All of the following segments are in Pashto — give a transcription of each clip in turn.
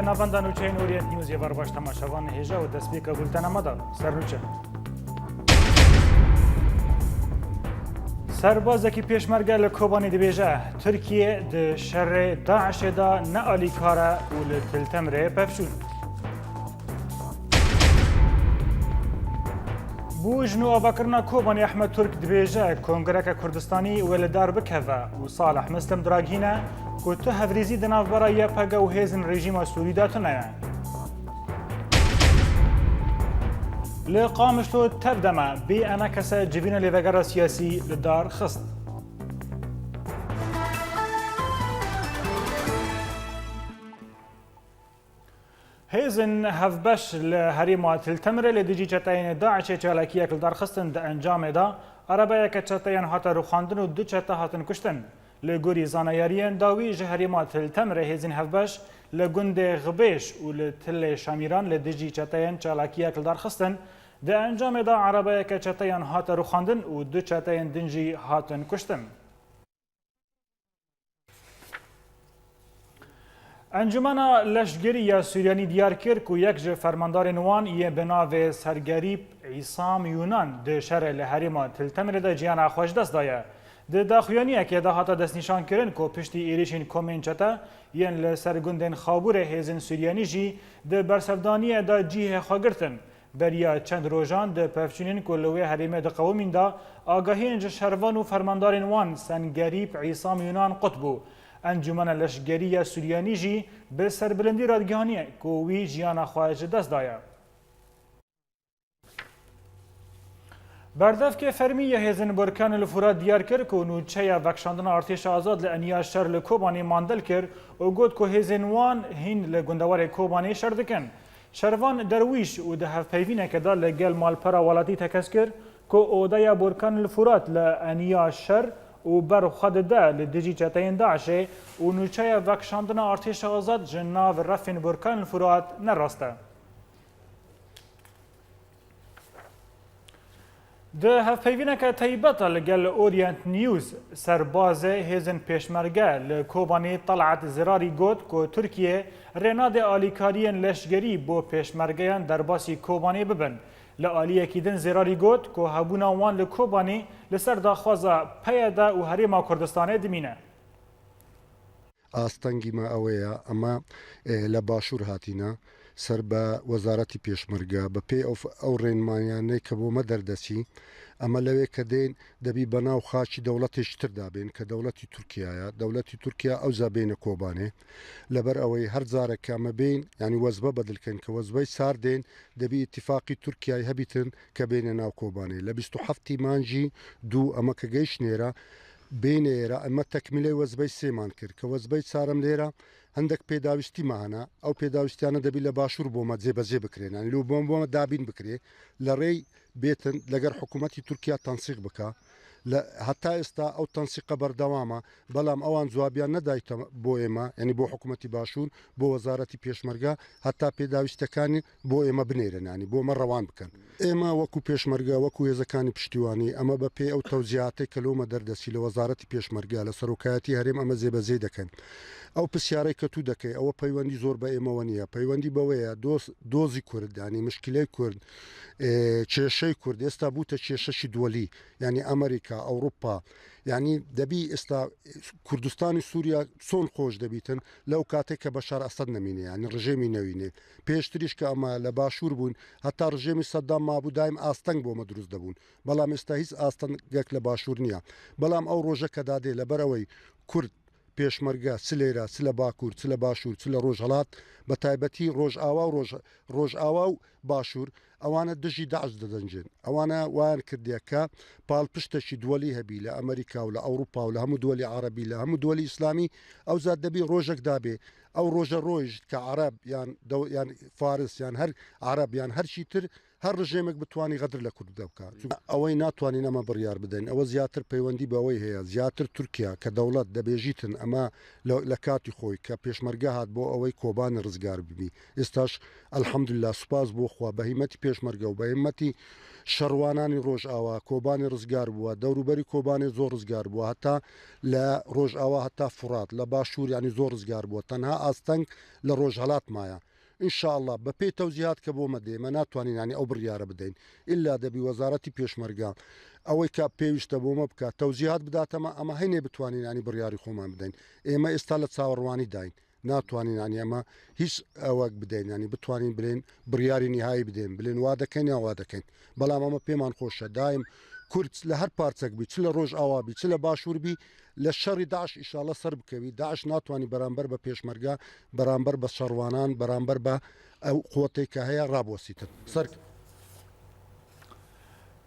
نافندا نوچین اورینت نیوز یوار باش تماشاوان هجا و دسپیکا بولتنا مدا سرنوچه سربازکی پیشمرگه لکوبانی دبیجه ترکیه ده شر داعش دا نعالی کاره و لتلتمره پفشون بوجنو آواکرنا کوبانی احمد ترک دبیجه کنگره کردستانی ولدار بکوه و صالح مسلم دراگینه که تو هفریزی دناف برای پگه و هیزن رژیم سوری داتنه لقامشلو تبدما بی انا کسا جوین لیوگر سیاسی لدار خست هیزن هفبش لحریم تلتمره لدیجی چتاین داعش چالاکیه لدار خستن ده انجام دا عربه که چتاین حتا رو خواندن و دو چتا هاتن کشتن لگوری زانایاریان داوی جهریم تلتمره هیزن هفبش لگند غبیش و لتل شامیران لدیجی چتاین چالاکیه لدار خستن ده انجام دا عربه که چتاین هات رو خواندن و دو چتاین دنجی هاتن کشتن. انجمن لشگری یا سوریانی دیار کرد که یک جه فرماندار نوان یه بناو سرگریب عیسام یونان ده شهر لحریم تلتمره ده جیان خوش دست دایه. ده داخویانیه که ده هاتا دست نشان کرن که پشتی ایریشین کومین چتا یعن لسرگندن خابور هیزن سوریانی جی ده برسفدانیه ده جیه خواگرتن. بریا چند روزان ده پفچینین کلوی حریمه ده قومین دا آگاهی انج شروان و فرماندارین وان سنگریب عیسام یونان قطبو انجمن لشگری سوریانی جی به سربلندی رادگانیه که وی جیانا خواهج دست دایه. بردف که فرمی هیزن برکان الفرات دیار کرد که نوچه وکشاندن ارتش آزاد لانیا شر لکوبانی ماندل کرد و گفت که هیزن وان هین لگندوار کوبانی شردکن. شروان درویش و ده هفپیوینه که دا لگل مالپرا والاتی تکس کرد که اودای برکان الفرات لانیا شر و بر خود ده لدیجی چتاین داعشه و نوچه وکشاندن ارتش آزاد جناو رفین برکان الفرات نراسته. ده هفپیوینه که تایبتا لگل اورینت نیوز سرباز هیزن پیشمرگه لکوبانی طلعت زراری گوت که ترکیه رناد آلیکارین لشگری بو پیشمرگیان در باسی کوبانی ببن. لآلیه کیدن زراری گوت که هبونا وان لکوبانی لسر داخوازا پیدا و حریم کردستانه دمینه. ئاستەنگی ما ئەوەیە ئەمە لە باشوور هاتیینە سەر بە وەزارەتی پێشمەرگە بە پێی ئەو ڕێنمانیانەی کە بۆمە دەردەسی ئەمە لەوێ کە دێن دەبی بەناو خاچی دەوڵەتێشتردا بێن کە دەوڵەتی تورکایە دەوڵەتی تورکیا ئەو زابێنە کۆبانێ لەبەر ئەوەی هەر جارێک ئەمە بین ینی وەزبە بەدڵکەن کە وەزبەی ساردێن دەبی اتفاقی تورکیای هەبیتن کە بێنە ناو کۆبانێ لە 27 مانجی دوو ئەمە کە گەیشتنێرە بینێرە ئەمە تەکمیلەی وەزبەی سێمان کرد کە وەزبەی چارەم لێرە هەندێک پێداویستیمانە ئەو پێداویستیانە دەبی لە باشوور بۆمە جێبەجێ بکرێنان لو بۆمە دابین بکرێ لە ڕێی بێتن لەگەر حکوومەتی تورکیا تەنسیق بکە لە هەتا ئێستا ئەو تەنسیقە بەردەوامە بەڵام ئەوان جوابیان نەدایتە بۆ ئێمە ینی بۆ حکوومەتی باشوور بۆ وەزارەتی پێشمەرگە هەتا پێداویستەکانی بۆ ئێمە بنێرنانی بۆمە ڕەوان بکەن ئێمە وەکو پێشمەرگە وەکو هێزەکانی پشتیوانی ئەمە بە پێی ئەو تەوزیعاتەی کە لۆمە دەردەسی لە وەزارەتی پێشمەرگە لە سەرۆکایەتی هەرێم ئەمە جێبەجێ دەکەن ئەو پرسیارەی کە تو دەکەی ئەوە پەیوەندی زۆر بە ئێمەوە نییە پەیوەندی بەوەیە دۆزی کوردانی مشکلەی کورد کێشەی کورد ئێستا بووتە کێشەشی دووەلی ینی ئەمریکا ئەوروپا ینی دەبی ئێستا کوردستانی سووریا چۆن خۆش دەبیتن لەو کاتێک کە بەشار ئەسەد نەمینێ ینی ڕژێمی نەوینێ پێشتریش کە ئەمە لە باشوور بوون هەتا ڕژێمی سەدام مابوو دایم ئاستەنگ بۆمە دروست دەبوون بەڵام ئێستا هیچ ئاستەنگێک لە باشوور نییە بەڵام ئەو ڕۆژە کە دادێ لەبەرەوەی کورد پێشمەرگە چ لێرە چ لە باکوور چ لە باشوور چ لە ڕۆژهەڵات بە تایبەتی ڕۆژئاوا و ڕۆژئاوا و باشوور ئەوانە دژی داعش دەدەنجن ئەوانە وایان کردیەکە پاڵپشتێکی دووەلی هەبی لە ئەمریکا و لە ئەوروپا و لە هەموو دووەلی عەرەبی لە هەموو دووەلی ئیسلامی ئەو زات دەبی ڕۆژێک دابێ ئەو ڕۆژە ڕۆژ کە عەرەب یان فارس یان هەر عەرەب یان هەرچی تر هەر ڕژێمێک بتوانانی غەدر لە کورد دەبکات ئەوەی ناتوانین ئەمە بڕیار بدەین ئەوە زیاتر پەیوەندی بەوەی هەیە زیاتر تورکیا کە دەوڵەت دەبێژیتن ئەمە لە کاتی خۆی کە پێشمەرگە هات بۆ ئەوەی کۆبانی ڕزگار ببی ئێستاش ئەلحەمدوللا سوپاس بۆ خوا بە هیمەتی پێشمەرگە و بە هیمەتی شەڕوانانی ڕۆژئاوا کۆبانی ڕزگار بووە دەوروبەری کۆبانی زۆر ڕزگار بووە هەتا لە ڕۆژئاوا هەتا فورات لە باشوور ینی زۆر ڕزگار بووە تەنها ئاستەنگ لە ڕۆژهەڵات مایە ئینشاءالله بە پێی تەوزیهات کە بۆمە دێمە ناتوانین ینی ئەو بڕیارە بدەین ئللا دەبی وەزارەتی پێشمەرگە ئەوەی کە پێویستە بۆمە بکات تەوزیهات بداتەمە ئەمە هەینێ بتوانین ینی بڕیاری خۆمان بدەین ئێمە ئێستا لە چاوەڕوانی داین ناتوانین ینی ئەمە هیچ ئەوەک بدەین ینی بتوانین بلێن بڕیاری نهایی بدەین بلێن وا دەکەین یا وا دەکەین بەڵام ئەمە پێمان خۆشە دایم کورد لە هەر پارچەک بی چ لە ڕۆژ ئاوابی چ لە باشووربی لە شەڕی داعش ئیشاڵە سەر بکەوی داعش ناتوانانی بەرامبەر بە پێشمەرگە بەرامبەر بە شەڕوانان بەرامبەر بە ئەو قوتەی کە هەیە ڕابۆسیتن سەر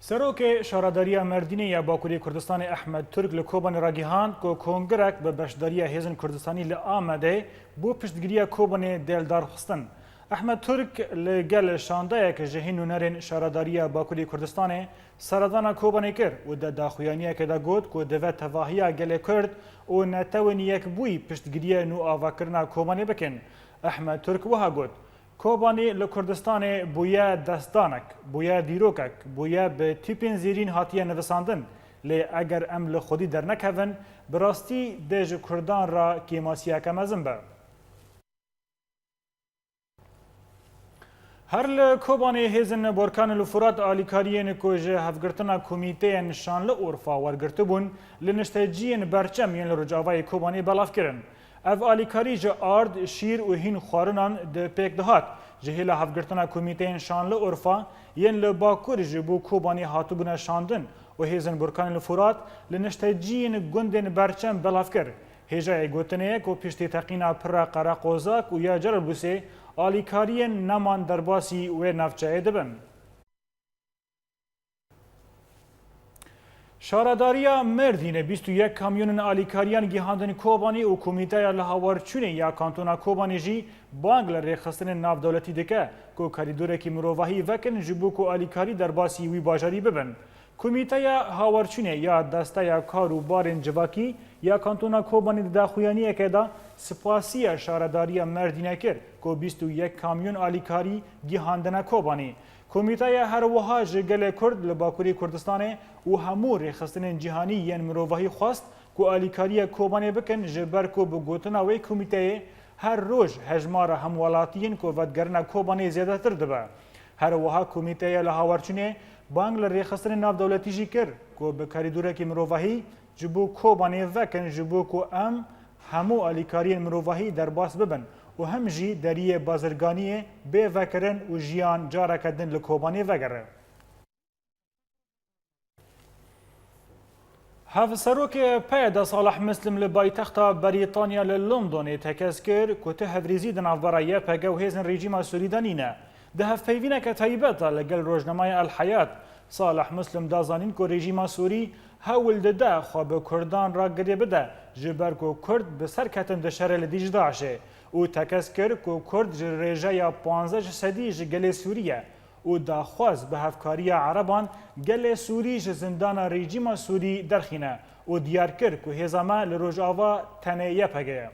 سەرۆکێ شارەداریە مەردینە یا باکووری کوردستانی ئەحمەد تورک لە کۆبانی ڕاگیهاند کۆ کۆنگرێک بە بەشداریە هێزن کوردستانی لە ئامادەی بۆ پشتگیریە کۆبانێ دێلدارخستن ئەحمەد تورک لەگەل شاندەیەکە ژە هین و نەرێن شارەداریە باکووری کوردستانê سەردانا کۆبانê kir û di daxuyaniyekê de got ku divê tevahiya gelê Kurd û netewên yekbûyî piştgiriyê nû avakirina Kobanê bikin. Ehmed Turk wiha got. Kobanê li Kurdistanê bûye destdanek, bûye dîrokek, bûye bi tîpên zêrîn hatiye nivisandin. Lê eger em li xwedî dernekevin, bi rastî dê ji Kurdan ra kêmasiyeke mezin be. هر ل کوبانی هزن برکان لفرات آلیکاریین کو جه هفگرتنا کمیته نشان ل اورفا ورگرتبون لنشتجین برچم ین لرجاوای کوبانی بلاف کرن. اف آلیکاری جه آرد شیر و هین خوارنان ده پیک دهات. جهیل هفگرتنا کمیته نشان ل اورفا ین لباکور جبو کوبانی هاتوبون شاندن و هزن برکان لفرات لنشتجین گندن برچم بلاف کر. هجای گوتنه کو پشتی تقینا پر قراقوزاک و یا جربوسه آلیکاریین نمان درباسی و نفچه دبن. شارەداریە مردینە 21 کامیۆنن ئالیکاریان گیهاندنی کۆبانی و کۆمیتەیە لە هاوارچوونێ یا کانتۆنا کۆبانێژی بانگ لە ڕێخستنên ناودەوڵەتی دکە کۆ کاریدۆرێکی مرۆڤاهی vەکن ji بۆ کۆ ئالیکاری دەرباسی وی باژارî bibin. Komîteya hawarçûnê ya desteya kar û barên civakî ya kantona Kobanê di daxuyaniyekê de spasiya şaredariya Merdînê kir ku 21 kamyon alîkarî gihandine Kobanê. Komîteya her wiha ji gelê Kurd li Bakurê Kurdistanê û hemû rêxistinên cîhanî yên mirovahî xwast ku alîkariya Kobanê bikin ji ber ku bi gotina wê komîteyê her roj hejmara hemwelatiyên ku vedgerina Kobanê zêdetir dibe. Her wiha komîteya li hawarçûnê بانگ لە ڕێخستنی ناودەوڵەتی ژی کرد کۆ بە کاریدۆرێکی مرۆڤاهی ji بۆ کۆبانê vekin ji بۆ ku em hemû alîkariyên mirovahî derbas bibin û hem jî deriyê bazirganiyê bê vekirin û jiyan careke din li Kobanê vegere. Hevserokê peyda Salah Müslim li paytexta Brîtanya li Londonê tekez kir ku ti hevrîzî di navbera YPG û hêzên rejîma Sûrî de nîne. Di hevpeyvîneke taybet li gel rojnamaya El Hayat Salah Müslim da zanîn ku rejîma Sûrî hewil dide xwe bi Kurdan ra girê bide ji ber ku Kurd bi serketin di şerê li dîj Daişê û tekez kir ku Kurd ji rêjeya 15 sedî ji gelê Sûriye û daxwaz bi hevkariya Ereban gelê Sûrî ji zindana rejîma Sûrî derxîne û diyar kir ku hêza me li Rojava tenê YPG ye.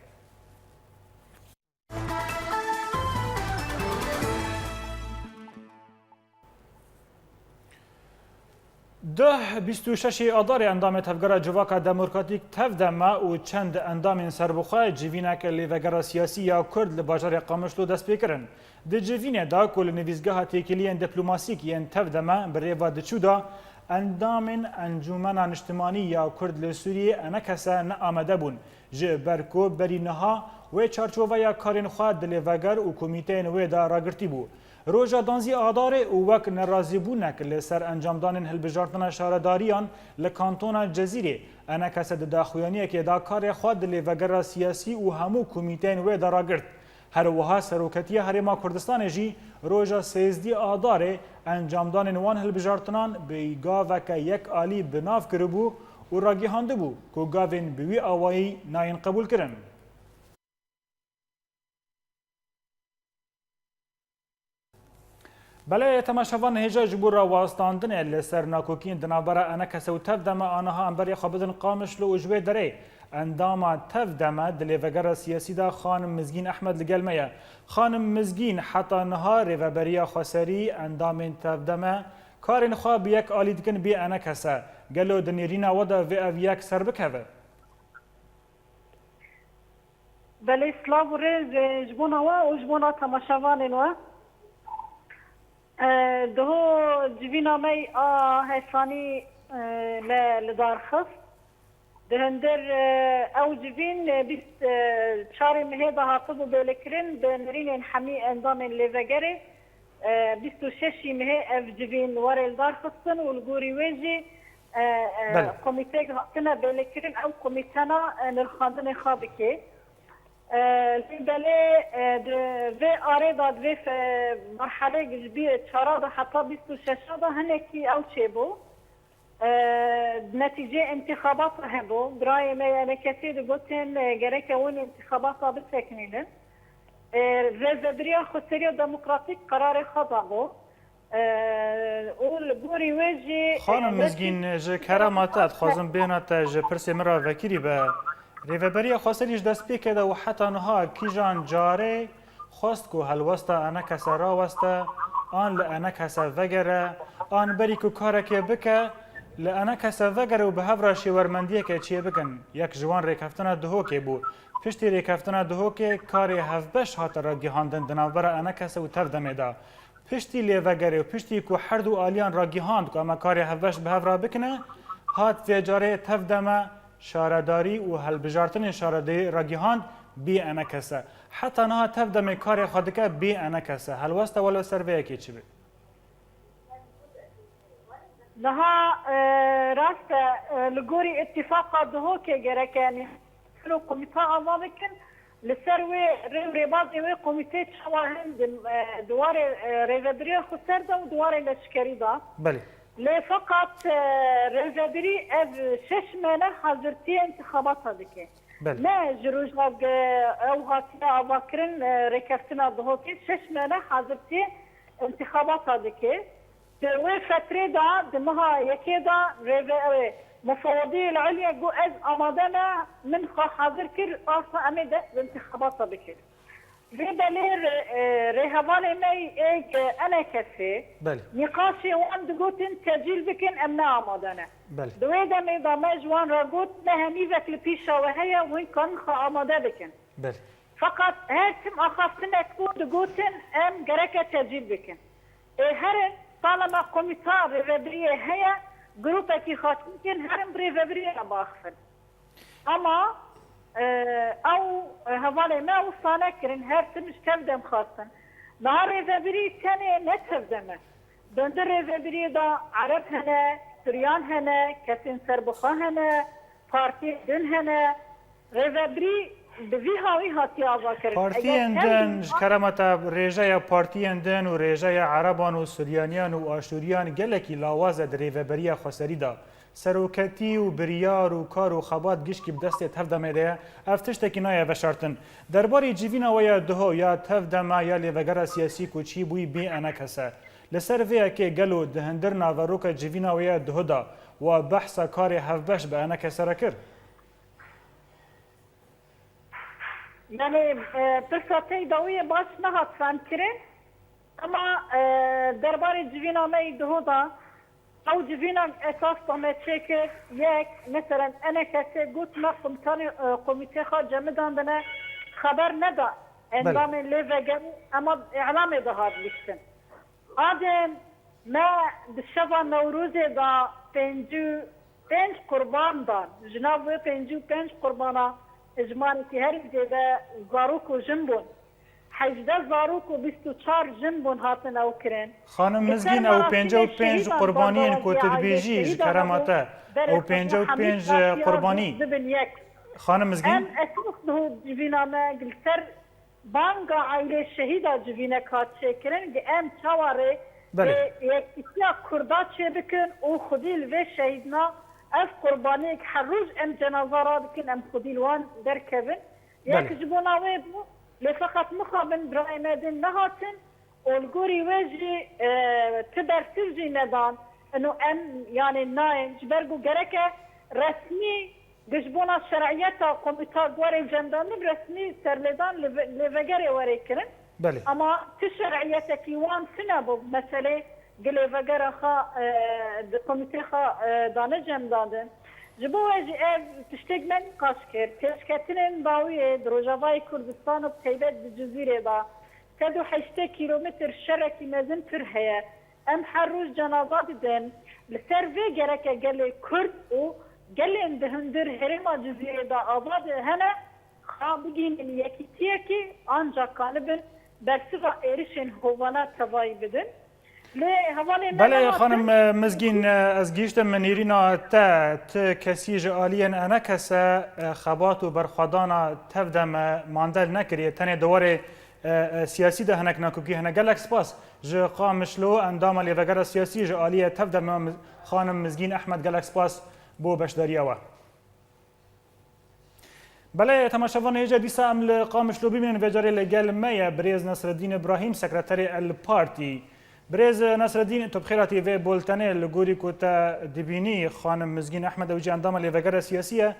26 Adarê endamê tevgera civaka demokratîk tev deme û çend endamên serbixwe civîneke lêvegera siyasî ya Kurd li bajarê Qamişlo dest pê kirin. Di civînê da ku li nivîzgeha têkiliyên diplomasîk yên tev deme bi rêva diçû da endamên Encûmena Niştimanî ya Kurd li Sûriyê enekese neamade bûn ji ber ku berî niha wê çarçoveya karên xwe di lêveger û komîteyên wê de ragirtî bû. Roja danzî Adarê û wek nerazîbûnek li ser encamdanên hilbijartina şaredariyan li kantona Cezîrê enekese di daxuyaniyekê da karê xwe di lêvegera siyasî û hemû komîteyên wê de ragirt. Her wiha Seroketiya Herêma Kurdistanê jî roja 16 Adarê encamdanên wan hilbijartinan bi gaveke yek alî binav kiribû û ragîhandibû ku gavên bi wî awayî nayên qebûl kirin. بله تماشاوان هجا جبور را واستاندن لسر ناکوکین دنابرا انا کسو تف دم آنها انبری خابدن قامش لو اجوه دره اندام تف دم دلیوگر سیاسی دا خانم مزگین احمد لگلمه خانم مزگین حتی نهار و بریا خسری اندام تف دم کارین خواب یک آلیدکن بی انا کسا گلو دنیرینا ودا و او یک سر بکوه بله سلاو ریز جبونا و جبونا تماشاوان و دهو جوینا می هسانی لدار خست دهندر او جوین بیست چاری مهیده هاتبو بلکرین به نرین حمی اندام لیوگره 26 مه اف جوین وارل دار خستن و الگوری ویجی کمیته هاتنا بلکرین او کمیتنا نرخاندن خوابی که بله و آره داد و مرحله جبی 4 حتی 26 دا هنکی او چه بو نتیجه انتخابات هبو برای ما کسی دو گوتن گره که اون انتخابات بسکنینن رزدریا خسری دموکراتیک قرار خدا بو اول گوری ویجی خانم مزگین جه کراماتت خوازم بینات جه پرسی مرا وکیری به ریوبری خواستریش دست پی کده و حتی نها کیجان جاره خواست که هلوستا انا کسا را وستا آن لأنا کسا وگره آن بری که کاره که بکه لأنا کسا وگره و به هفرا شیورمندیه که چیه بکن یک جوان ریکفتنا دهو که بود پشتی ریکفتنا دهو که کاری هفبش هات را گیهاندن دنابر انا کسا و تف دمه دا پشتی لی وگره و پشتی که هر دو آلیان را گیهاند که اما کاری هفبش به هفرا بکنه هات ویجاره تف دمه شارداری و هلبجارتن شارداری راگیهاند بی انا کسه حتی نه تف دم کار خود که بی انا کسه هلوسته ولو سرویه کی چی بی نها راست لگوری اتفاق دهو که گره که یعنی لو کمیته آوا بکن لسروی ریبازی و کمیته چواهن دوار ریزدری خسر دا و دوار لشکری دا بله فقط رزدری از 6 ماه حاضرتی انتخابات هدیه. نه جروج او هاتی آواکرین رکفتنا دهو که 6 ماه حاضرتی انتخابات هدیه. در وی فتره دا دمها یکی دا مفوضی العلیا جو از آمادنا من حاضر کر آسا امیده انتخابات هدیه. في دليل رهبان مي ايك انا كفي نقاشي وان دقوتن تجيل بكن امنا عمادنا دويدا مي دامج وان راقوت نهميزك لبيشا وهي وين كان خا عمادا بكن فقط هاتم اخافتنا تكون دقوتن ام جركة تجيل بكن هرم طالما كوميتار ريفابرية هي جروبا كي خاتمكن هرم ريفابرية باخفن اما او هوالي ما وصانا كرن هرتم اشتفدم خاصا نهار ريفابري تاني نتفدمه دندر ريفابري دا عرب هنا سريان هنا كسين سربخا هنا بارتي دن هنا ريفابري بوی هاوی هاتی آوا کرد پارتی اندن کرامتا ریجای پارتی اندن و ریجای عربان و سوریانیان و آشوریان گلکی لاواز در ریوبری خسری دا سروکتی و بریار و کار و خبات گشکی بدست تف دمه ده افتشتکی نایه وشارتن درباری جیوینا ویا دهو یا تف دمه یا لیوگر سیاسی کوچی بوی بی انا کسه لسر ویا که گلو دهندر ناوروک جیوینا ویا دهو دا و بحث کار هفبش به انا کسه را کرد يعني برساتي دوية باش نهات فانكرين اما درباري جوينا ما يدهودا او جوينا اساس طمي تشيكر يك مثلا انا كسي قلت ما قمتي خارج جمدان دنا خبر ندا اندام الليفة اما اعلامي دهات لشتن آدم ما بالشفا نوروزي دا پنج قربان دان جناب پنج قربانا اجمالی که هر جده زاروک و جنبون 18 زاروک و 24 جنبون هاتن او کرن خانم مزگین او 55 قربانی کو تدبیجی کراماته او 55 قربانی خانم مزگین ام اساس به جوینا ما گلتر بانگا عائله شهیدا جوینا کات شکرن که ام چواره یک کردا چه بکن او خودی و شهیدنا اف قربانيك حروج ام جنازه بكن ام خديلوان دركبن ياك جبونا ويبو لفقط مخابن براي مادن نهاتن الگوری وجی تبرسیز جی ندان انو ام یعنی ناین جبرگو گرکه رسمی گشبونا شرعیتا کمیتا گوری جندانی رسمی سرلدان لوگری وری کرن بله اما تشرعیتا کیوان سنه بو مسئله گلی وگر خا کمیته خا دانه جم دادن جبو وجی ev tiştek men kaşkir teşketinin dawiye Rojavay Kurdistan و Taybet Cezire da تدو 8 kilometr şereki mezin tır heye em her roz cenaza didin لسر ve gereke geli Kurd و gelin dehindir herima Cezire da abad hene ha bugün yekitiye ki ancak kanibin bersiva erişin hovana tavayı bidin بله خانم مزگین از گیشت منیرینا تا کسی جالیان انا کسا خبات و برخوادانا تفدم ماندل نکریه تنه دواره سیاسی ده هنک ناکوکی هنه گلک سپاس جا قامشلو اندام لیوگر سیاسی جالیه تفدم خانم مزگین احمد گلک سپاس بو بشداری آوا بله تماشاوان ایجا دیسا عمل قامشلو ببینن وجاره لگل میا بریز نصر الدین ابراهیم سکرتری الپارتی برز نصر الدین تو بخیراتی و بولتنه لگوری کوتا دبینی خانم مزگین احمد اوجی اندام لیوگر سیاسیه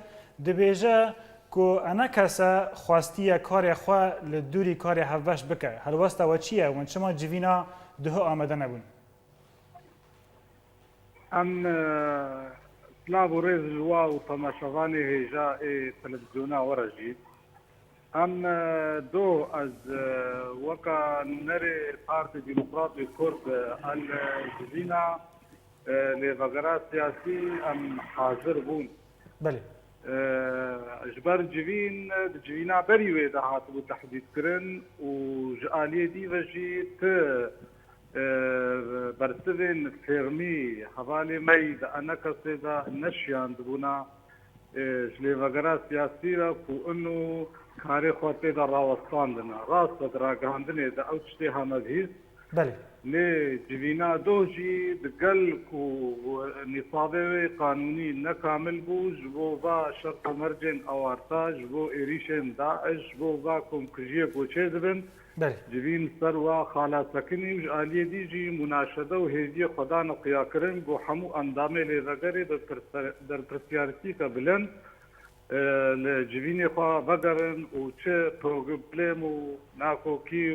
دبیجه کو انا کسا خواستیه کار خوا لدوری کار هفوش بکه هر واسطه و چیه و شما جوینا ده آمده نبون ام سلاو و ریز جوا و تماشاوانی هیجا تلویزیونا ورجید ام دو از وکا نری پارتی دموکراتی کرد الجزینا لوگرا سیاسی ام حاضر بون بله جبر جوینا بریوی ده هاتبو تحدید کرن و جعالیه دی وجید برسوین فرمی حوالی می ده انا کسی ده نشیاند بونا لوگرا سیاسی را کو انو کاری خواهد در راوستان دنا راست در راگاندنه در اوچتی همدهیز بله لی جوینا دو جی دقل کو نصابه قانونی نکامل بو جبو با شرط مرجن اوارتا جبو ایریشن داعش جبو با کمکجی بوچه دبن بله جوین سر و خالا سکنی و آلیه دی جی مناشده و هیدی خدا نقیا کرن گو همو اندامه لی رگره در پرسیارتی که بلند لجوینی خواه بگرن و چه پروگرام و ناکوکی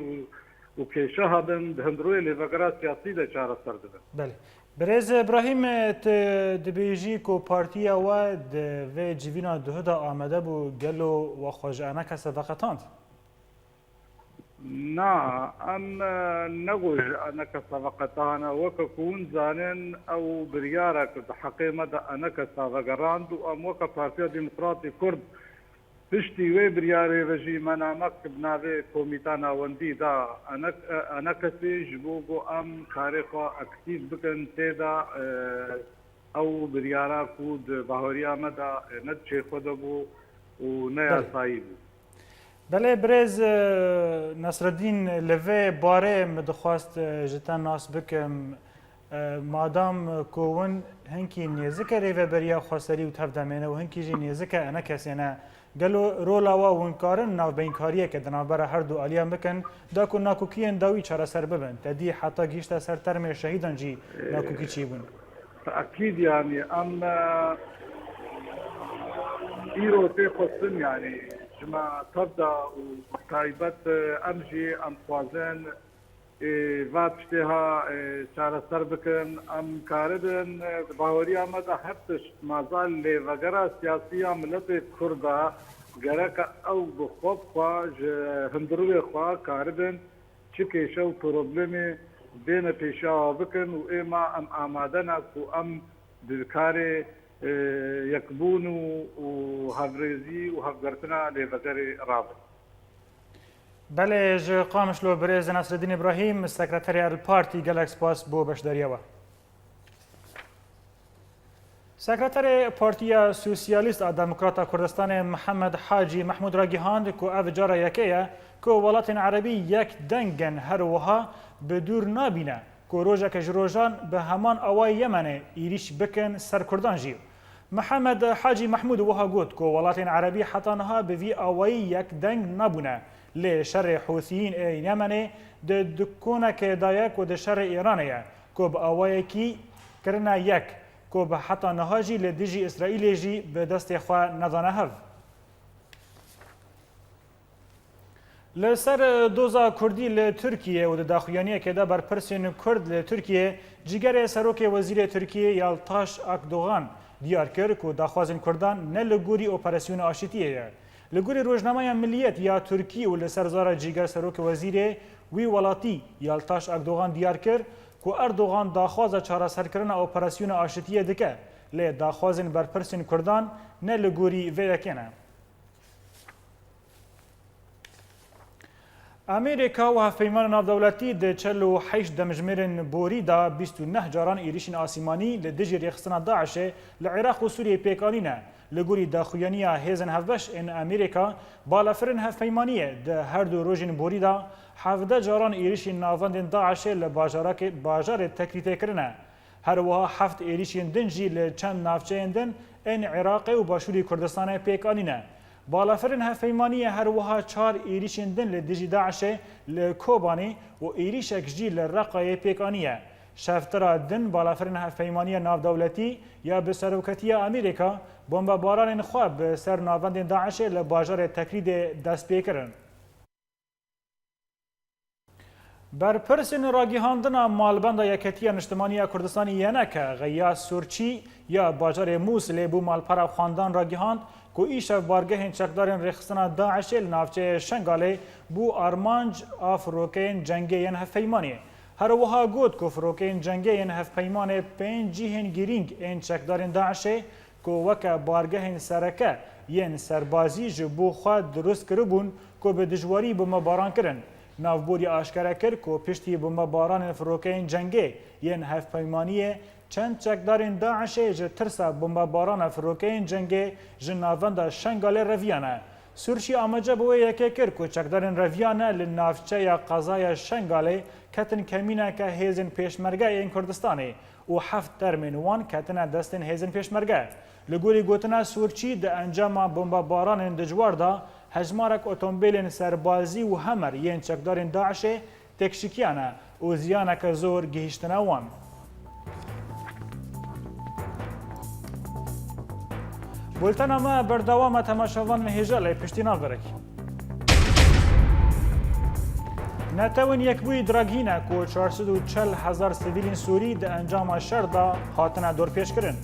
و کیشه هدن دهندروی لیوگرا سیاسی ده چاره سر دبن. بله. برز ابراهیم دبیجی کو پارتیا و و جوینا ده دا آمده بو گلو و خوشانه کس وقتاند. نه ام نگوش انا کس وقتانا وککون زانن او بریاره که حقیمه ده انا کس وگراند و ام وک پارتیا دموکراتی کرد پشتی وی بریاره رژیمنا مکتب ناوی کومیتانا وندی دا انا کسی جبوگو ام کارخوا اکتیو بکن تیدا او بریاره کود بهوریا مدا ند چه خود بو و نیا سایی بو. بله برز نصر الدین لوی باره مدخواست جتن ناس بکم مادام کون هنکی نیزک ریو بریا خواستری و تفدمینه و هنکی جی نیزک انا کسی نه گلو رولا و ونکارن ناو بینکاریه که دنابر هر دو آلیان بکن دا کن ناکوکیین داوی چرا سر ببن تدی حتی گیشت سر ترمی شهیدان جی ناکوکی چی بون اكيد يعني ام ايرو تخصن يعني جما تبدا وتايبت امجي ام خوازن وابشتها شارع سربكن ام كاردن باوريا مدى حتى مازال لوغرا سياسية ملت كردا غرق او بخوب خواج هندروي خوا كاردن چكي شو پروبلمي بين پیشا بکن و ایما ام آمادنا کو ام دکار یکبون و هفرزی و هفگرتنا لبگر رابط. بله جو قامش لو برز نصر الدین ابراهیم سکرتری الپارتی گلکس پاس بو بشداریوا. سکرتری پارتی سوسیالیست دموکرات کردستان محمد حاجی محمود را گیهاند کو او جارا یکیه که ولات عربی یک دنگن هر وها بدور نابینه که روژه که جروجان به همان اوای یمنه ایریش بکن سر کردان جیو. محمد حاجی محمود وها گوت که ولات عربی حتی نها به وی اوای یک دنگ نبونه لی شر حوثیین یمن د دکونه که دایک و د شر ایرانیه که با آوایکی کرنا یک که به حتی نهاجی لدیجی اسرائیلی جی به دست خواه ندانه هف. لسر دوزا کردی لترکیه و داخویانیه که دا برپرسین کرد لترکیه جیگر سروک وزیر ترکیه یالتاش اکدوغان دیار کرد که داخوازن کردان نه لگوری اپراسیون آشتیه. لگوری روزنامه ملیت یا ترکیه و لسر زارا جیگر سروک وزیر وی ولاتی یالتاش اکدوغان دیار کرد که اردوغان داخواز چارەسەر کردن اپراسیون آشتیه دکه لی داخوازن برپرسین کردان نه لگوری ویکنه. امریکا و هفپیمان ناودولتی د 48 دمجمرن بوری دا 29 جاران ایریشن آسیمانی لدیجی ریخستنا داعش لعراق و سوریه پیکانینه لگوری داخویانی هیزن هفبش ان امریکا بالافرن هفپیمانیه ده هر دو روژن بوری دا 17 جاران ایریشن ناوندن داعش لباجار تکریته کرنه هر وها 7 ایریشن دنجی لچند نافچه دن ان عراق و باشوری کردستان پیکانینه بالافرن هفپیمانی هر وها 4 ایریشن دن لدیجی داعش لکوبانی و ایریشک جی لرقای پیکانیه شفترا دن بالافرن هفپیمانی ناودولتی یا به سروکتی امریکا بمباران خواب به سر ناوند داعش لباجار تکرید دست پیکرن. برپرسین راگیهاندن مالبند یکتی نشتمانی کردستانی ینک غیا سورچی یا باجار موسل بو مالپر خواندان راگیهاند که ایش بارگه چکدارن رخصنا داعش نافچه شنگاله بو آرمانج آفروکین جنگی ین هفپیمانی. هر وها گوت که فروکین جنگی ین هفپیمان پین جیهن گیرینگ این چکدارن داعش که وک بارگه سرکه ین سربازی جبو خواه درست کربون که به دجواری بمباران کرن. نافبوری آشکره کرد که پشتی بمباران فروکین جنگی ین هفپیمانی چند چکدارین داعش جه ترسا بمباران فروکین جنگی جه ناوند شنگال رویانه. سورچی آمجه بوی یکی کرد که چکدارین رویانه لنافچه یا قضای شنگاله کتن کمینه که هیزن پیشمرگه این کردستانی و 7 ترمین وان کتن دستین هیزن پیشمرگه. لگوری گوتنا سورچی ده انجام بمباران دجوار دا هجمارک اتومبیلین سربازی و همر ین چکدارین داعش تکشیکیانه و زیانک زور گهشتنه وان. بولتن ما بردوام تماشاوان هجاله پشتی ناورک. نتوان یک بوی دراگینه که 440,000 سیویلین سوری ده انجام شر دا خاطنه دور پیش کرن.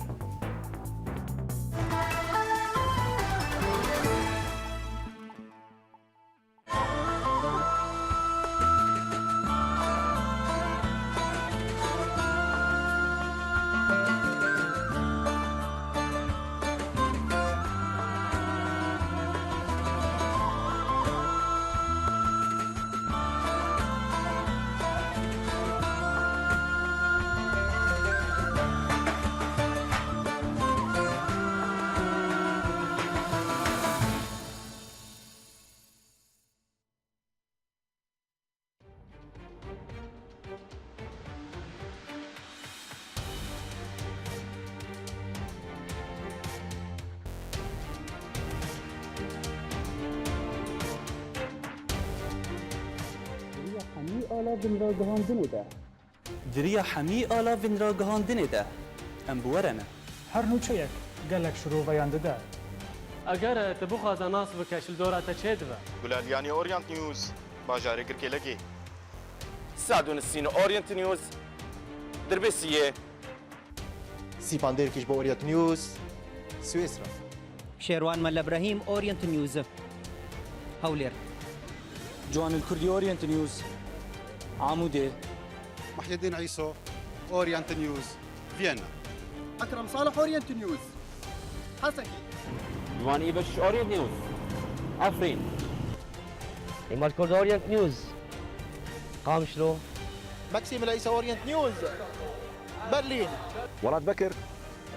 دریا حمی آلا وین را گهاندنه ده ام بورنه هر نوچه یک گلک شروع ویانده ده. اگر تبو خواهد ناس بکشل دورت چه دوه؟ گلالیانی اورینت نیوز باجاره کرکلگی سعدون السين اورينت نيوز دربسيه سيباندير كيش بأورينت نيوز سويسرا شيروان ملا ابراهيم اورينت نيوز هولير جوان الكردي اورينت نيوز عمودي محي الدين عيسو اورينت نيوز فيينا أكرم صالح اورينت نيوز حسكي جوان ايبش اورينت نيوز عفرين إمال كرد اورينت نيوز قامشلو ماكسيم العيسى اورينت نيوز برلين ولاد بكر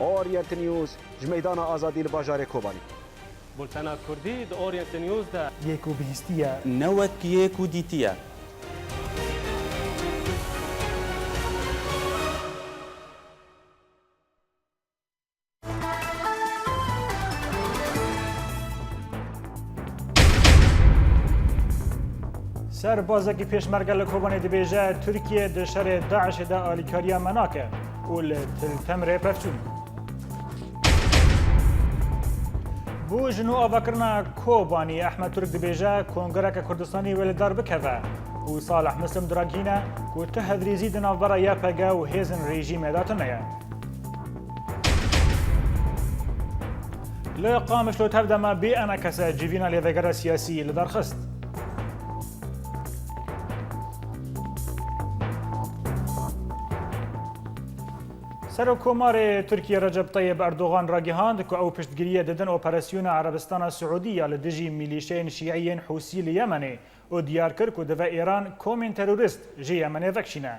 اورينت نيوز جميدان آزادي الباجار كوباني بولتنا كردي د اورينت نيوز ده یکو بهستیه نوک یکو دیتیه سربازێکی پێشمەرگە لە کۆبانێ دەبێژە تورکیە دە شەرێ داعشێدا ئالیکاریە مەناکە و لە تلتەمرێ پەرچوون. بۆ ژن و ئاواکردنا کۆبانی ئەحمەد تورک دەبێژە کۆنگەرەکە کوردستانی وێلەدار بکەوە و ساڵح مسلم دراگینە و تەهەدریزی دناوبەرە یاپەگە و هێزن ڕێژیمێداتنەیە. لە قامشلۆ تەودەمە بێ ئەنە کەسە جیڤینە لێڤێگەرە سیاسی لە دەرخست. سەرۆک کۆمارێ تورکیە ڕەجەب تەیب ئەردۆغان ڕاگەهاند کە ئەو پشتگیریە دەدەن ئۆپەراسیۆنە عەرەبستانە سعودیە لە دژی میلیشەیەن شیعیەن حوسی لە یەمەنێ و دیار کرد و دەڤە ئێران کۆمێن تەرۆریست ژێ یەمەنێ ڤەکشینە.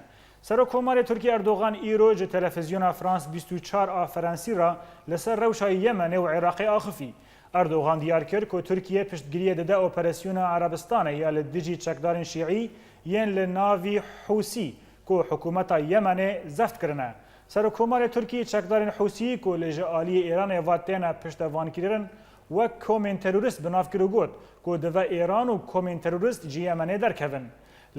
سەرۆک کۆمارێ تورکی ئەردۆغان ئیرۆ ji تەلەڤیزیۆنا فرانس 24 ئا فەرەنسی را لەسەر ڕەوشای یەمەنێ و عێراقی ئاخفی. ئەردۆغان دیار کرد کە تورکیە پشتگیریە دەدا ئۆپەراسیۆنە عەرەبستانە یا لە دژی چەکدارên شیعی یەن لە ناوی حوسی کۆ حکوومەتا یەمەنێ زەفتکردنە. سەرۆک کۆمارێ تورکی چەکدارên حوسی کۆ لە ژە ئالیە ئێرانê vatêne piştevانkirin wek komên terorîst binavkir û got ku dive Êran û komên terorîst ji Yemenê derkevin.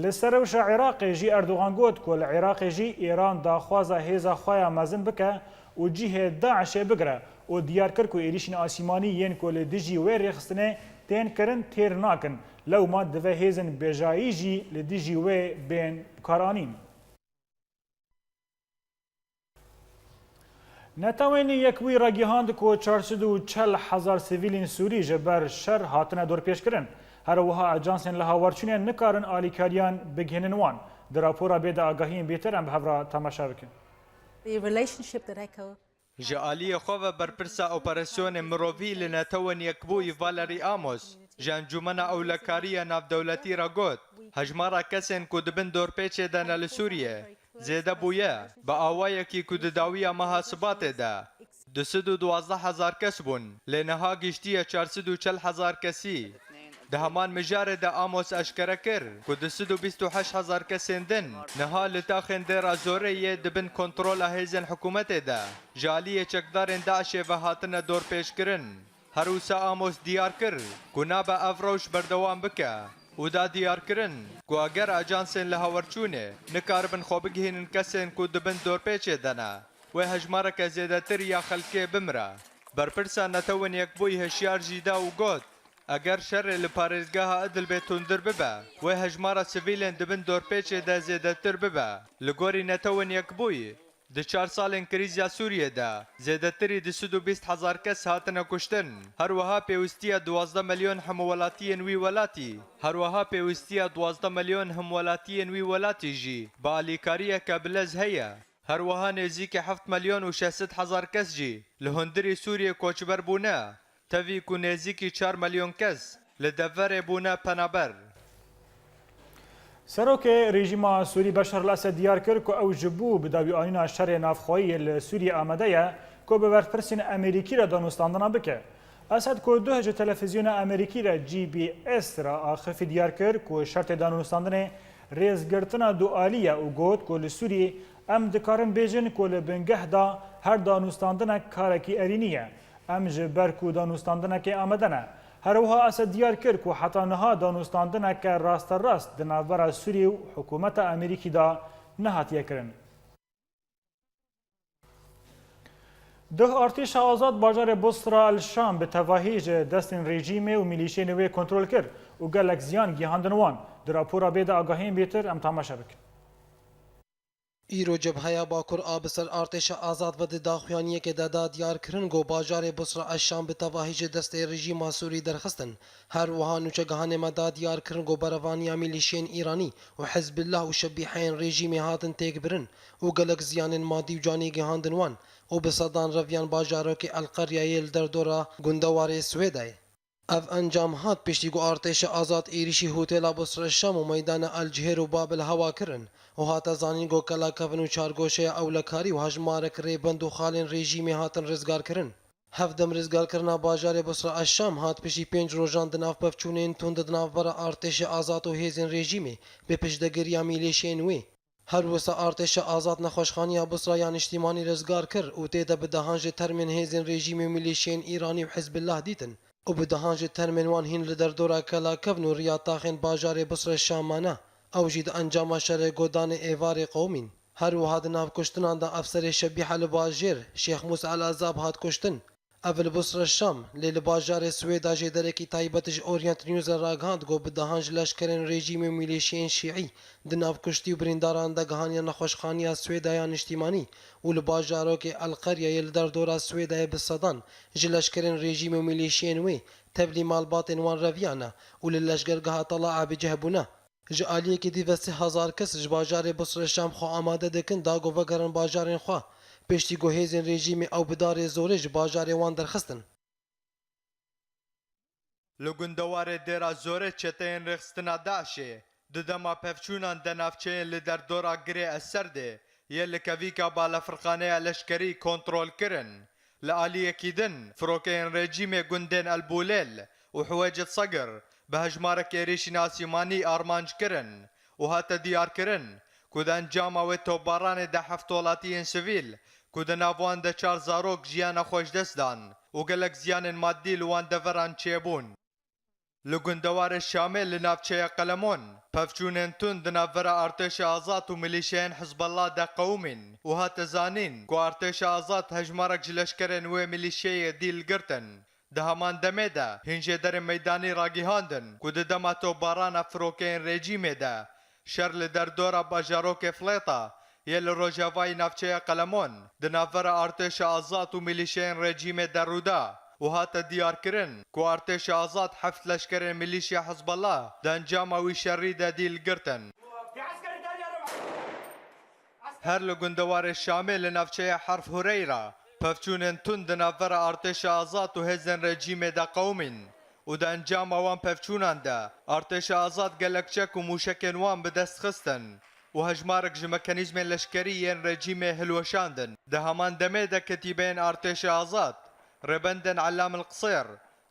Li ser rewşa Iraqê jî Erdogan got ku li Iraqê jî Êran daxwaza hêza xwe ya mezin bike û cihê Daişê bigire û diyar kir ku êrişên asîmanî yên ku li dijî wê rêxistinê tên kirin têr nakin. Lewma dive hêzin bêjayî jî li dijî wê bên karanîn. نەتەوێنی یەکوی ڕاگەیاند کۆ 440,000 سیڤیلین سووری ji ber şer hatine dorpêşkirin. Herwiha ajansên li hawarçûnê nikarin alîkariyan bigihînin wan. Di rapora bê de agahiyên bêtir em bi hevra temaşa bikin. Ji aliyê xwe ve berpirsa operasyonê mirovî li netewên yekbûyî Valerî Amos ji Encûmena Ewlekariya Navdewletî re got hejmara kesên ku dibin dorpêçê de ne li Sûriyê zêde bûye bi awayekî ku di dawiya meha Sibatê de 212,000 kes bûn lê niha giştiye 440,000 kesî. Di heman mijarê de Amos eşkere kir ku 228,000 kesên din niha li taxên dêra zoreyê dibin kontrola hêzên hikûmetê de ji aliyê çekdarên Daişê ve hatine dorpêşkirin. Her wisa Amos diyar kir ku nabe ev rewş berdewam bike û da diyar kirin ku eger ajansên li hawerçûnê nikaribin xwe bigihînin kesên ku dibin dorpêçê de ne wê hejmareke zêdetir ya xelkê bimre. Berpirsa netewên yekbûyî hişyar jî da û got eger şerê li parêzgeha Idlibê tûndir bibe wê hejmara sivîlên dibin dorpêçê de zêdetir bibe. Li gorî netewên yekbûyî di 4 salên krîza Sûriyê de zêdetirî 220,000 kes hatine kuştin. Her wiha pêwistiya 12 milyon hemwelatiyên wî welatî. Her wiha pêwistiya 12 milyon hemwelatiyên wî welatî jî bi alîkariyeke bilez heye. Her wiha nêzîkî 7 milyon û 600,000 kes jî li hundirê Sûriyê koçber bûne. Tevî ku nêzîkî 4 milyon kes li devverê bûne penaber. Serokê rejîma Sûrî Beşar el-Esed diyar kir ku ew ji bû bi dawîanîna şerê navxwayî li Sûriyê amade ye ku bi berpirsên Amerîkî re danûstandina bike. Esed ku duh ji televîzyona Amerîkî re GBS ra axifî diyar kir ku şertê danûstandinê rêzgirtina dualî ye û got ku li Sûriyê em dikarin bêjin ku li bingehda her danûstandinek karekî erînî ye. Em ji ber ku danûstandinekê amade ne. Herwiha Esed diyar kir ku heta niha danûstandineke rasterast di navbera Sûriyê û hikûmeta Amerîkî da nehatiye kirin. Duh artêşa azad bajarê Busra el-Şam bi tevahî ji destên rejîmê û milîşeyên wê kontrol kir û gelek ziyan gihandin wan. Di rapora bê de agahiyên bêtir em temaşa bikin. îro cebheya Bakur a bi ser artêşa azad ve di daxuyaniyekê de da diyar kirin got bajarê Busra el-Şam bi tevahî ji destê rejîma Sûrî derxistin. Her wiha nûçegehanê me da diyar kirin got berevaniya milîşeyên Îranî û Hizbillah û şebîheyên rejîmê hatin têkbirin û gelek ziyanên madî û canî gihandin wan û bi sedan reviyan bajarokê El-Qeryayê li derdora gundewarê Swêdayê. Ev encam hat piştî ku artêşa azad êrişî hotêla Busra el-Şam û meydana El-Cihêr û Babil hewa kirin û hate zanîn got kelakevin û çargoşeya ewlekarî û hejmarek rêbend û xalên rejîmê hatin rizgar kirin. Hevdem rizgarkirina bajarê Busra el-Şam hat piştî 5 rojan di nav pevçûnên tund di navbera artêşê azad û hêzên rejîmê bê piştgiriya milîşeyên wê. Her wisa artêşa azad nexweşxaniya Busra ya niştîmanî rizgar kir û tê de bi dehan ji termên hêzên rejîmê û milîşeyên Îranî û Hizbillah dîtin. و بدهانج ترمنوان هین لدردورا کلا کبن و ریاتاخین باجار بصر شامانه او جید انجام شر گودان ایوار قومین هر وهاد ناف کشتنان دا افسر شبیح لباجر شیخ موسی العذاب هات کشتن اول بصر الشام لیل باجار سویدا جدره کی تایبتش اورینت نیوز راگاند گو بدهانج لشکرین رژیم میلیشین شیعی دناف کشتی و برینداران دا گهانی نخوشخانی سویدایان اجتماعی و لباجارو که القريه يلدر دورا سويدا بالصدان جلشكرين ريجيم ميليشيين وي تبلي مال باطن وان رفيانا وللشكر قها طلع بجهبنا جاليه كي دي 3000 كس جباجار بصر الشام خو آماده دكن داغو وگرن باجارين خو پشتی گوهیزن رژیم او بدار زورج باجار وان درخستن لگندوار دیرا زوره چتین رخستنا داشه ددما پفچونان دنافچین لدردورا گری اثر ده یه لکویکا بالا فرقانه لشکری کنترول کرن لآلیه کیدن فروکین رژیم گندن البولیل و حواجت صقر به هجمارک ایریش ناسیمانی آرمانج کرن و هاتا دیار کرن کودن جامع و توباران ده هفتولاتین سویل کودن آوان ده 4 زاروک جیان خوش دست دان و گلک زیان مادی لوان دوران چیبون لگندوار شامل لنافچه قلمون پفچونن تون دنافر ارتش آزاد و ملیشین حزب الله ده قومین و هات زانین کو ارتش آزاد هجمارک جلشکرن و ملیشیه دیل گرتن ده همان دمه ده هنجه در میدانی راگیهاندن کو ده دماتو باران افروکین رژیمه ده شرل در دورا باجاروک فلیطا یل روجاوای نافچه قلمون دنافر ارتش آزاد و ملیشین رژیم در رودا و هات دیار کرن کو ارتش آزاد حفت لشکر ملیشیا حزب الله د انجام وی شری د دیل گرتن هر لگندوار شامل نافچه حرف هریرا پفچونن تند نافر ارتش آزاد و هزن رژیم د قومین و د انجام وان پفچونان ده ارتش آزاد گلکچک و موشکن وان به دست خستن و هجمارک ج مکانیزم لشکری ین رژیم هلوشاندن ده همان دمه ده کتیبین ارتش آزاد ربندن علام القصير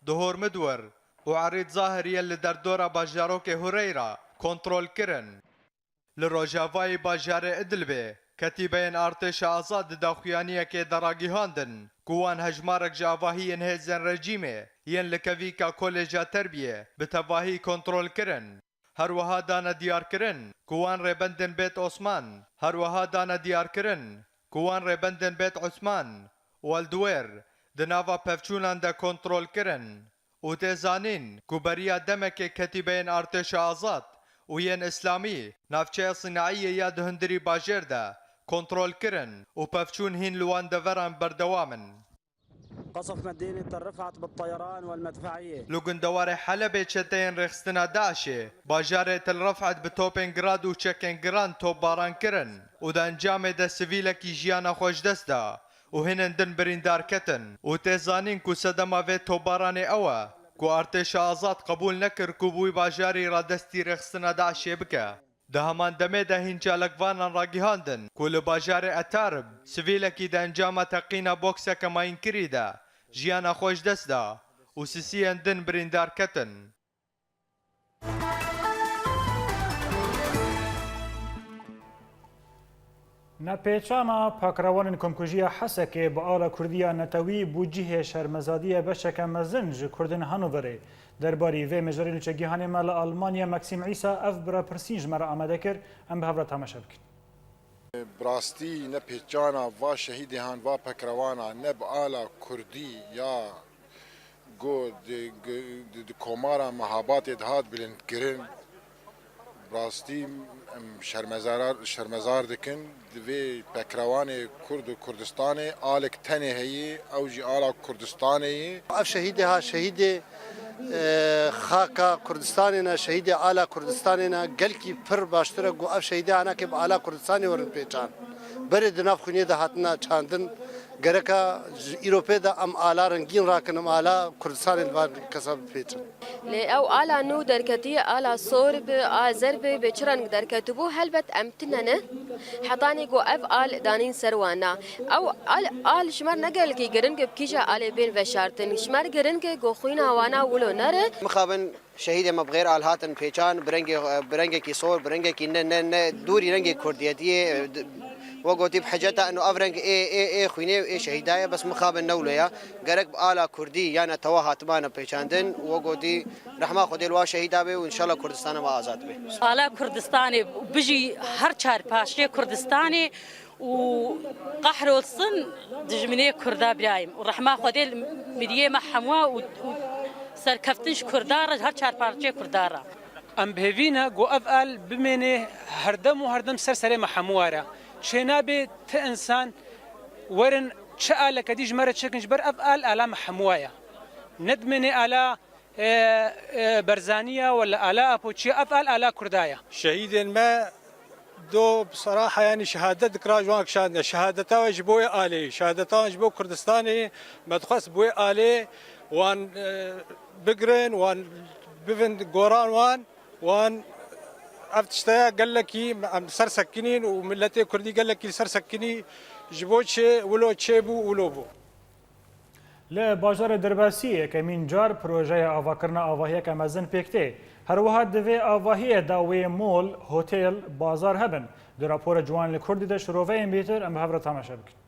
ظهور مدور وعريض ظاهر يلي دردورا باجاروك هريرا كنترول كرن لروجافاي باجار ادلبي كتيبين ارتش آزاد داخوانية كي دراغي هاندن كوان هجمارك جافاهي انهزن رجيمي ين لكفيكا كوليجا تربية بتفاهي كنترول كرن هروها دانا ديار كرن كوان ربندن بيت عثمان هروها دانا ديار كرن كوان ربندن بيت عثمان والدوير دناوا پفچونان ده کنترول کرن و تزانین کو بریا دمک کتیبین ارتش آزاد و ین اسلامی نافچه صناعی یا دهندری باجر ده کنترول کرن و پفچون هین لوان دوران بردوامن قصف مدينة الرفعت بالطيران والمدفعية لوگندوار حلب چتين رخستنا داشه باجار تل رفعت بتوبنگراد و چکنگران توب باران کرن و ده انجام ده سویلکی جیانا خوش دست ده و هنن دن بریندار کتن و تزانین کو صدما و توباران اوه کو ارتش آزاد قبول نکر کو بوی باجاری را دستی رخصنا داشه بکه ده همان دمه ده هنجا لگوانان را گیهاندن کو لباجار اتارب سویلکی ده انجام تقینا بوکسه کماین کری ده جیانا خوش دست ده و سیسیان دن بریندار کتن نپیچانا پاکروان کمکوژی حسکه با آلا کردیا نتوی بوجیه شرمزادی بشک مزنج کردن هانووره درباری و مجاری نوچه گیهان مال آلمانیا مکسیم عیسا اف برا پرسینج مرا آمده کر ام به هفره تماشا بکن براستی نپیچانا و شهیدی هان و پاکروانا نب آلا کردی یا گو کمارا محابات ادهاد بلند کرن براستی شرمزار دکن دوی پکروان کرد و کردستان آلک تنه هی او جی آلا کردستان هی اف شهیدها شهید خاکا کردستاننا شهید آلا کردستاننا گلکی پر باشتره گو اف شهیده انا که آلا کردستانی ورن پیچان بری دناف خونی ده هاتنا چاندن گرکا ایروپی ده ام آلا رنگین راکن ام آلا کردستان الوان کسب پیچان او آلا نو درکتی آلا صورب آزرب بچرنگ درکتبو هلبت امتننه حطاني جو اف آل دانين سروانا او آل شمر نقل كي قرنك بكيشا آل بين وشارتن شمر قرنك جو خوينا وانا ولو نره مخابن شهيد ما بغير آل هاتن بيچان برنگ كي صور برنگ كي دوري رنگ كرديتي وقوتي بحاجتها انه افرنج اي خويني واي شهيدايه بس مقابل نوليا قرق بآلا كردي يعني تواها تبانا بيشاندن وقوتي رحمه خدي الوا شهيدا به وان شاء الله كردستان ما آزاد به آلا كردستاني بيجي هر چار باشي كردستاني وقحر والصن دجمنيه كردا برايم ورحمه خدي مديه محموا سركفتنش كردار هر چار باشي كردارا ام بهوینا گو افعال بمینه هردم سرسره محمواره شنابه ت انسان ورن چه کدیج مره چکنج بر افعال الا محموایا ندمنه الا برزانيه ولا الا ابوچي افعال الا كردايا شهيد ما دو بصراحه يعني شهاده ذكرى جوانك شهاده شهادته جبوي الي شهادته جبو كردستاني ما تخص بوي الي وان بقرن وان بفند قوران وان افتشتايا قال لك سر سكنين وملتي كردي قال لك سر سكني جبوتشي ولو تشيبو ولوبو ل باجار درباسیه که من جار پروژه آواکرنا آواهی که مزن پیکته هر وها دوی آواهی داوی مول هتل بازار هبن در راپور جوان لکردی ده شروعه این بیتر ام هفره تماشا بکن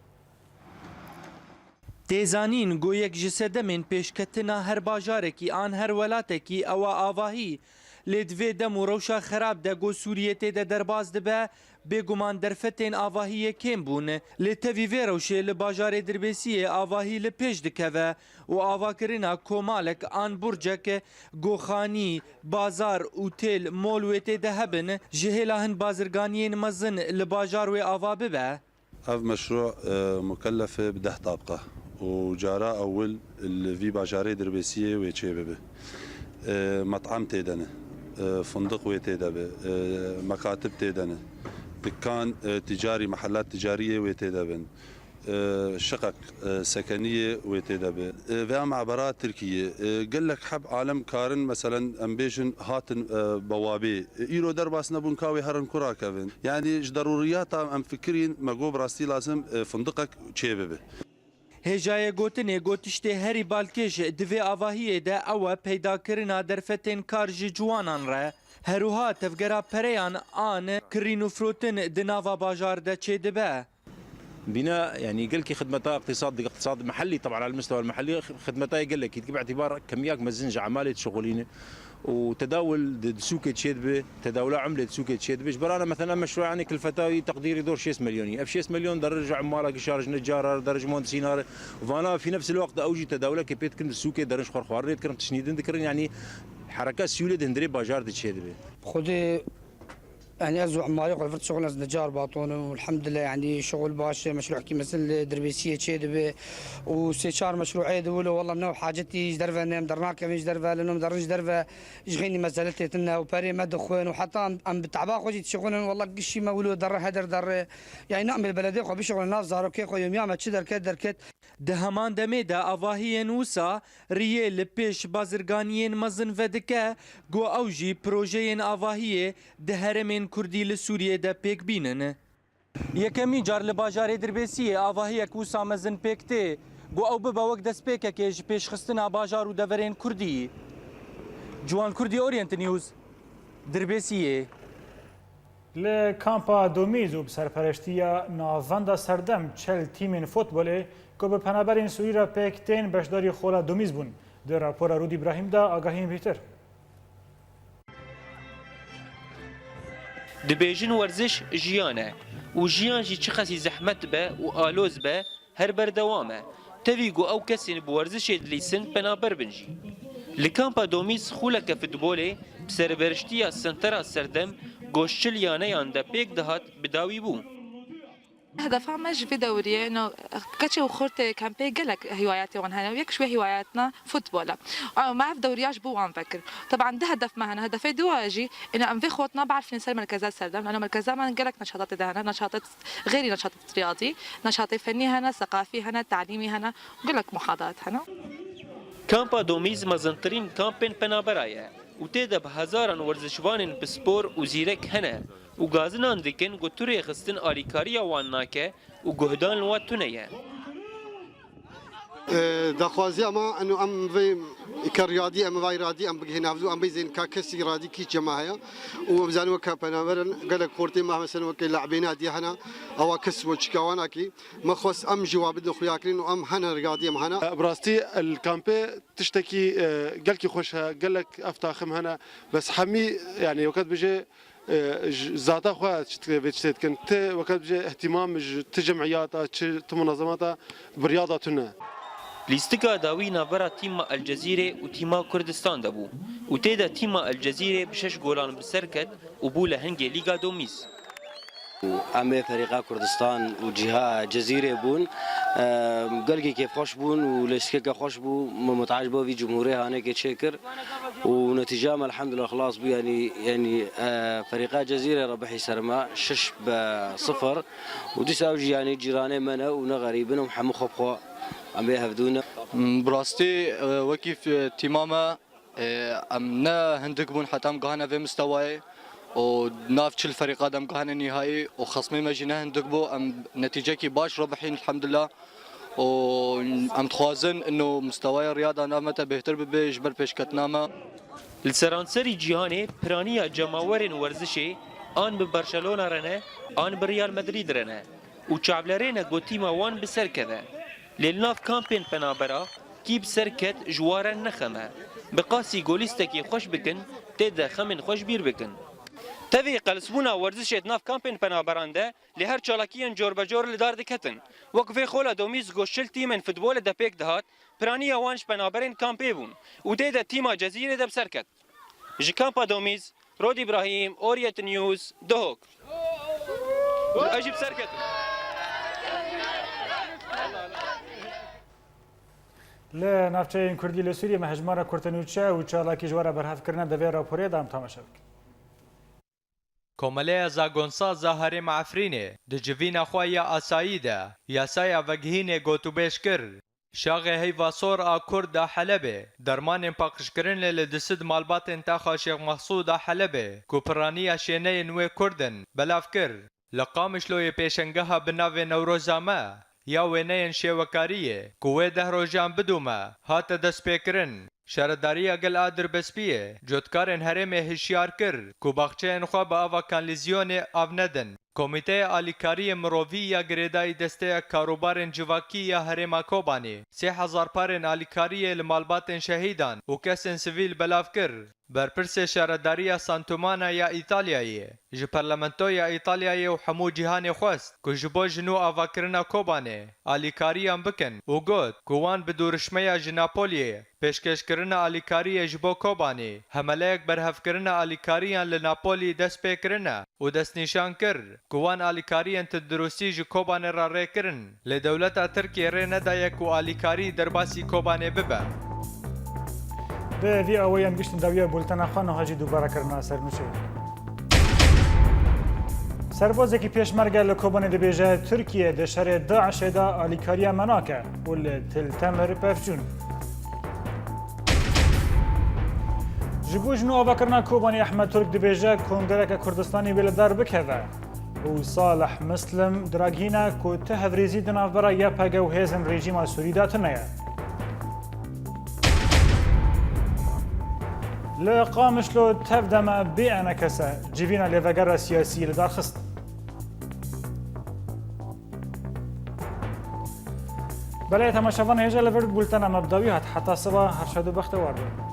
تێزانین گۆیەک ji sedemên pêşketina her bajarekî an her welatekî ewa avahî lê divê dem û rewşa xerab de got Sûriyê tê de derbas dibe bêguman derfetên avahiyê kêm bûn lê tevî vê rewşê li bajarê Dirbêsiyê avahî li pêş dikeve û avakirina komalek an burcek goxanî bazar û têl mol wê tê de hebin ji hêla hin bazirganiyên mezin li bajar wê ava bibe. هذا مشروع مكلف ب10 طابقة وجارة أول في باجاري دربيسية ويتشيبه مطعم تيدنه فندق ويتيدبه مكاتب تيدنه دكان تجاري محلات تجارية ويتيدبن شقق سكنية ويتيدبه في معبرات تركية قال لك حب عالم كارن مثلا امبيشن هاتن بوابي ايرو درباس نبون كاوي هرن كرا كافن يعني ضروريات ام فكرين مقو براستي لازم فندقك تشيبه هێژایە گوتنێ گۆتیشتێ هەری بالکێش divê avahiyê de ew e peydakirina derfetên kar ji ciwanan re herûha tevgera pereyan an kirîn û firotin di nava bajar de çê dibe. بناء يعني قال لك خدمتها اقتصاد محلي طبعا على المستوى المحلي خدمتها قال لك باعتبار كميات مزنجه عماله شغلينه وتداول سوق تشيدبه تداول عمله سوق تشيدبه جبرانا مثلا مشروع يعني كلفته تقديري دور 6 مليون اف 6 مليون درج عمالك شارج نجار درج مهندسين فانا في نفس الوقت اوجي تداول كبيت كن سوق درج خرخوار ريت كرم تشنيدن ذكر يعني حركات سيوله هندري باجار تشيدبه خذي يعني أزو عمالي قلفت شغل از نجار باطون والحمد لله يعني شغل باش مشروع كي مثل دربيسية شيء وسيشار مشروعي دولة والله منو حاجتي درفة نم درناك مش درفة لأنه درج درفة يشغيني مسألتي تنا وبري مدخون وحتى أم بتعبا خوجي تشغلون والله قشي ما ولو در هدر در يعني نعمل بلدي خو بشغل الناس زارو كي خو يوم ياما تشي دركت Di heman demê de avahiyên wisa riyê li pêş bazirganiyên mezin vedike got ew jî projeyên avahiyê di heremên Kurdî li Sûriyê de pêk bînin. Yekemîn car li bajarê Dirbêsiyê avahiyek wisa mezin pêk tê got ew bibe wek destpêkekê ji pêşxistina bajar û deverên Kurdî. Ciwan Kurdî Orient News Dirbêsiyê. Li kampa Domîz û bi serpereştiya navenda serdem çel tîmên futbolê ku bi penaberên Sûrî re pêk tên beşdarî xola Domîz bûn. Di rapora Rûdî İbrahîm de agahiyên bîtir. Dibêjin werziş jiyan e û jiyan jî çi xesî zehmet be û aloz be her berdewam e. Tevî got ew kesên bi werzişê dilîsin penaber bin jî. Li kampa Domîz xûleke futbolê bi serveriştiya sentera serdem goşçil yaneyan de pêk dihat bi dawî bû. هدفها مش في دورية إنه كتشي وخورت كامبي قالك هواياتي وان هنا وياك شوي هواياتنا فوتبولا ما في دورياش بو عم فكر طبعا ده هدف ما هنا هدفي دواجي إنه أم في خوتنا بعرف نسال مركزات سردم لأنه مركزات ما نقلك نشاطات ده هنا نشاطات غيري نشاطات رياضي نشاطي فني هنا ثقافي هنا تعليمي هنا نقلك محاضرات هنا کامپا دومیز مزنترین کامپین پنابرایه و تیده به هزاران ورزشوانین بسپور و زیرک هنه و گازنان دیکن گو توری خستن آلیکاری وان ناکه و گهدان لوات تونه دخوازي اما انه ام في كرياضي ام في رياضي ام بجي نافذو ام بيزين كاكسي رياضي كي جماعه ومزانو كابنامرن قال لك كورتي ما مثلا وكي لاعبين هادي هنا او كس وشكوانا كي ما خص ام جواب دو خياكلين وام هنا رياضي ام هنا براستي الكامبي تشتكي قال كي خوشها قال لك افتاخم هنا بس حمي يعني وقت بيجي ذاتا خوات تشتكي كنت وقت بيجي اهتمام تجمعياتها منظماتها برياضتنا لیستگا داوی نابرا تیما الجزیره و تیما کردستان دبو و تیدا تیما الجزیره بشش گولان بسرکت و بو لهنگی لیگا دومیز ام فريق كردستان وجهه جزيره بون قلقي كيف خوش بون ولسكك خوش بو متعاج بو في جمهوريه هنا كتشكر ونتيجه الحمد لله خلاص بو يعني فريق جزيره ربحي سرما 6-0 ودساوجي يعني جيراني منا ونغريبنا ومحمد خبخو ام يهفدونا براستي وكيف تماما امنا هندك بون حتى مقهنا في مستواي وناف كل فريق دم قهنا نهائي وخصمي مجينا هندك بو ام نتيجه كي باش ربحين الحمد لله وام تخوازن انه مستواي الرياضه نامته بهتر بجبر بيشكتنامه لسرانسری جیهانی پرانی جماورین ورزشی آن به برشلونه رنه آن به ریال مدرید رنه و چعبلرین گوتیما وان بسر کده للناف کامپین پنابرا کی بسر کد جوارن نخمه بقاسی گولیستکی خوش بکن تیده خمن خوش بیر بکن تبي قلسبونا ورزشت ناف كامبين بنابرانده لهر چالاكيان جور بجور لدار دكتن وقفي خولا دوميز گوشل تيمن فوتبول ده بيك دهات برانيا وانش بنابرين كامبي بون وديدا تيما جزيره ده بسركت جي كامبا دوميز رود ابراهيم اوريت نيوز دهوك اجيب سركت لا نافچه کردی لسوریه مهجمارا کورتنوچه و چالاکی جوارا برهف کردن دوی راپوری دام تماشا بک کۆمەلەیە زاگۆنسازە هەرێمە عەفرینێ دجڤینە خوایە ئاساییدا یاسایە ڤەگهینێ گۆتوبێش کرد شاغێ هەیڤا سۆر ئا کووردا حەلەبێ دەرمانên پاقشکردنê li disid malbatên taxa Şêx Mexsûda Helebê ku piraniya şêneyên wê Kurdin belav kir li Qamişloyê pêşengeha bi navê Newroza me ya wêneyên şêwekariyê ku wê 10 rojan bidûme hate destpêkirin شارداریه گل آدر بسپیه جوتکارن هرمه هشیار کر کو باخچهن خو با آوا کانلیزیون آو ندن کمیته آلیکاری مرووی یا گریدای دسته کاروبارن جواکی یا هرما کوبانی 3000 پارن آلیکاری لمالباتن شهیدان و کسن سویل بلاف کر برپرس شارداریه سانتومانا یا ایتالیایی ج پارلمانتو یا ایتالیایی و حمو جهان خواست کو جبو جنو آوا کرنا کوبانی آلیکاری ام بکن و گوت کوان بدورشمه جناپولیه پێشکەشکردنە ئالیکاریە ji بۆ کۆبانê هەمەلەیەک بەرهەفکردنە ئالیکاریان لە ناپۆلی دەست پێکردنە و دەستنیشان کرد ku wan alîkariyên tendurustî ji Kobanê re rêkirin lê dewleta Tirkiye rê nedaye ku alîkarî derbasî Kobanê bibe. Bi vî awayên giştin dawiya bultena xwe niha jî dubara sernûçê. Serbazekî pêşmerge li Kobanê dibêje Tirkiye di şerê Daişê de alîkariya me nake û li Tiltemer pevçûn. Ji bo jinû avakirina Kobanê Ehmed Turk dibêje Kongereka Kurdistanê wê li dar bikeve û Salih Muslim diragîne ku ti hevrêzî di navbera YPG û hêzên rejîma Sûrî de tune ye. Li Qamişlo tev deme bê enekese civîna lêvegera siyasî li dar xist. Belê temaşevan hêja li vir bultena mebdawî hat heta siba her şedo bextewar be.